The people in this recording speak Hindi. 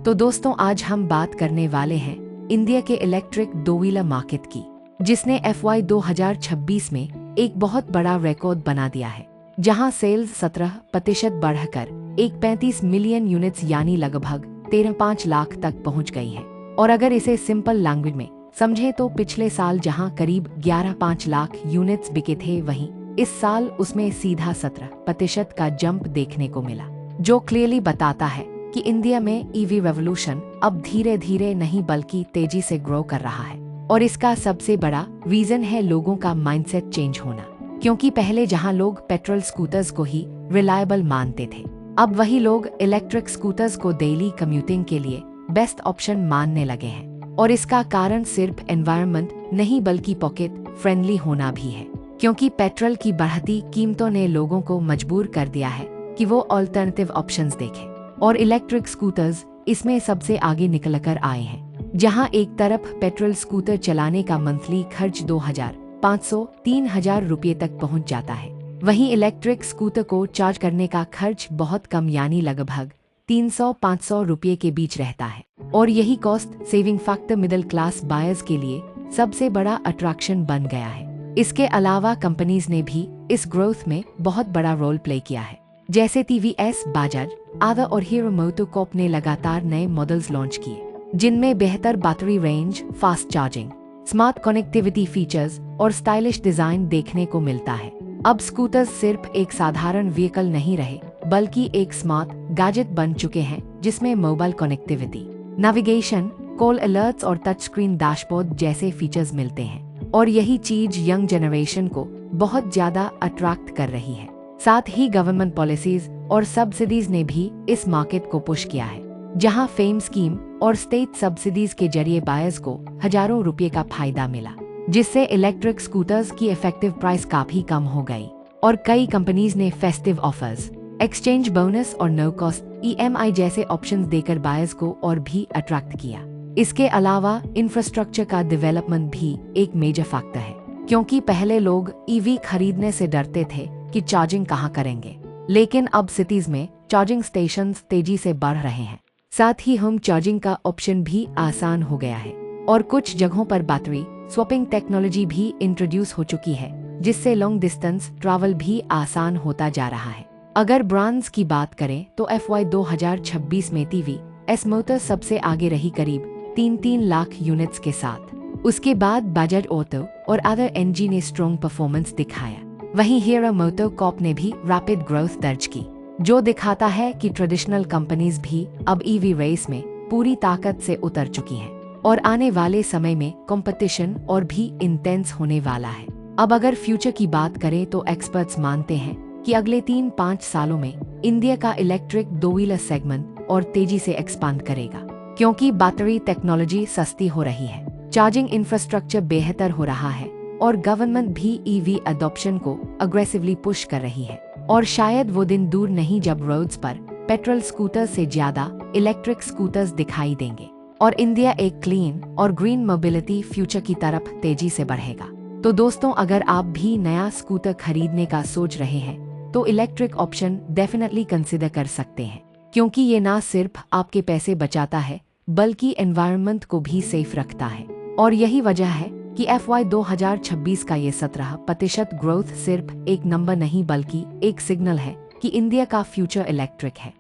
तो दोस्तों आज हम बात करने वाले हैं इंडिया के इलेक्ट्रिक दो व्हीलर मार्केट की, जिसने FY 2026 में एक बहुत बड़ा रिकॉर्ड बना दिया है, जहां सेल्स 17% बढ़कर एक 35 मिलियन यूनिट्स यानी लगभग 13.5 लाख तक पहुंच गई है। और अगर इसे सिंपल लैंग्वेज में समझे तो पिछले साल जहां करीब 11.5 लाख यूनिट्स बिके थे, वहीं इस साल उसमें सीधा 17% का जंप देखने को मिला, जो क्लियरली बताता है कि इंडिया में ईवी रेवोल्यूशन अब धीरे धीरे नहीं बल्कि तेजी से ग्रो कर रहा है। और इसका सबसे बड़ा रीजन है लोगों का माइंडसेट चेंज होना, क्योंकि पहले जहां लोग पेट्रोल स्कूटर्स को ही रिलायबल मानते थे, अब वही लोग इलेक्ट्रिक स्कूटर्स को डेली कम्यूटिंग के लिए बेस्ट ऑप्शन मानने लगे हैं। और इसका कारण सिर्फ एनवायरनमेंट नहीं बल्कि पॉकेट फ्रेंडली होना भी है, क्योंकि पेट्रोल की बढ़ती कीमतों ने लोगों को मजबूर कर दिया है कि वो ऑल्टरनेटिव ऑप्शंस देखें। और इलेक्ट्रिक स्कूटर्स इसमें सबसे आगे निकलकर आए हैं, जहां एक तरफ पेट्रोल स्कूटर चलाने का मंथली खर्च 2,500-3,000 रुपये तक पहुंच जाता है, वहीं इलेक्ट्रिक स्कूटर को चार्ज करने का खर्च बहुत कम यानी लगभग 300-500 रुपये के बीच रहता है। और यही cost saving factor middle class buyers के लिए सबसे बड़ा अट्रैक्शन बन गया है। इसके अलावा कंपनीज ने भी इस ग्रोथ में बहुत बड़ा रोल प्ले किया है, जैसे TVS, बजाज, आदा और हीरो मोटोकॉर्प ने लगातार नए मॉडल्स लॉन्च किए, जिनमें बेहतर battery range, fast charging, smart connectivity features और स्टाइलिश डिजाइन देखने को मिलता है। अब स्कूटर्स सिर्फ एक साधारण व्हीकल नहीं रहे, बल्कि एक स्मार्ट गैजेट बन चुके हैं, जिसमें mobile connectivity, navigation, call alerts और टच स्क्रीन डैशबोर्ड जैसे फीचर्स मिलते हैं। और यही चीज यंग जनरेशन को बहुत ज्यादा अट्रैक्ट कर रही है। साथ ही गवर्नमेंट पॉलिसीज और सब्सिडीज ने भी इस मार्केट को पुश किया है, जहां फेम स्कीम और स्टेट सब्सिडीज के जरिए बायर्स को हजारों रुपए का फायदा मिला, जिससे इलेक्ट्रिक स्कूटर्स की इफेक्टिव प्राइस काफी कम हो गई। और कई कंपनीज ने फेस्टिव ऑफर्स, एक्सचेंज बोनस और नो कॉस्ट EMI जैसे ऑप्शंस देकर बायर्स को और भी अट्रैक्ट किया। इसके अलावा इंफ्रास्ट्रक्चर का डेवलपमेंट भी एक मेजर फैक्टर है, क्योंकि पहले लोग EV खरीदने से डरते थे कि चार्जिंग कहाँ करेंगे, लेकिन अब सिटीज में चार्जिंग स्टेशंस तेजी से बढ़ रहे हैं। साथ ही होम चार्जिंग का ऑप्शन भी आसान हो गया है, और कुछ जगहों पर बैटरी स्वैपिंग टेक्नोलॉजी भी इंट्रोड्यूस हो चुकी है, जिससे लॉन्ग डिस्टेंस ट्रैवल भी आसान होता जा रहा है। अगर ब्रांड्स की बात करें तो FY 2026 में TVS मोटर्स सबसे आगे रही, करीब 3 लाख यूनिट्स के साथ। उसके बाद बजाज ऑटो और अदर NG ने स्ट्रॉन्ग परफॉर्मेंस दिखाया। वहीं हीरो मोटोकॉर्प ने भी रैपिड ग्रोथ दर्ज की, जो दिखाता है कि ट्रेडिशनल कंपनीज भी अब EV रेस में पूरी ताकत से उतर चुकी हैं। और आने वाले समय में कंपटीशन और भी इंटेंस होने वाला है। अब अगर फ्यूचर की बात करें तो एक्सपर्ट्स मानते हैं कि अगले 3-5 सालों में इंडिया का इलेक्ट्रिक दो व्हीलर सेगमेंट और तेजी से एक्सपांड करेगा, क्योंकि बैटरी टेक्नोलॉजी सस्ती हो रही है, चार्जिंग इंफ्रास्ट्रक्चर बेहतर हो रहा है और गवर्नमेंट भी EV अडॉप्शन को अग्रेसिवली पुश कर रही है। और शायद वो दिन दूर नहीं जब रोड्स पर पेट्रोल स्कूटर से ज्यादा इलेक्ट्रिक स्कूटर्स दिखाई देंगे और इंडिया एक क्लीन और ग्रीन मोबिलिटी फ्यूचर की तरफ तेजी से बढ़ेगा। तो दोस्तों, अगर आप भी नया स्कूटर खरीदने का सोच रहे हैं तो इलेक्ट्रिक ऑप्शन डेफिनेटली कंसिडर कर सकते हैं, क्योंकि ये ना सिर्फ आपके पैसे बचाता है बल्कि एनवायरनमेंट को भी सेफ रखता है। और यही वजह है कि FY 2026 का ये 17% ग्रोथ सिर्फ एक नंबर नहीं बल्कि एक सिग्नल है कि इंडिया का फ्यूचर इलेक्ट्रिक है।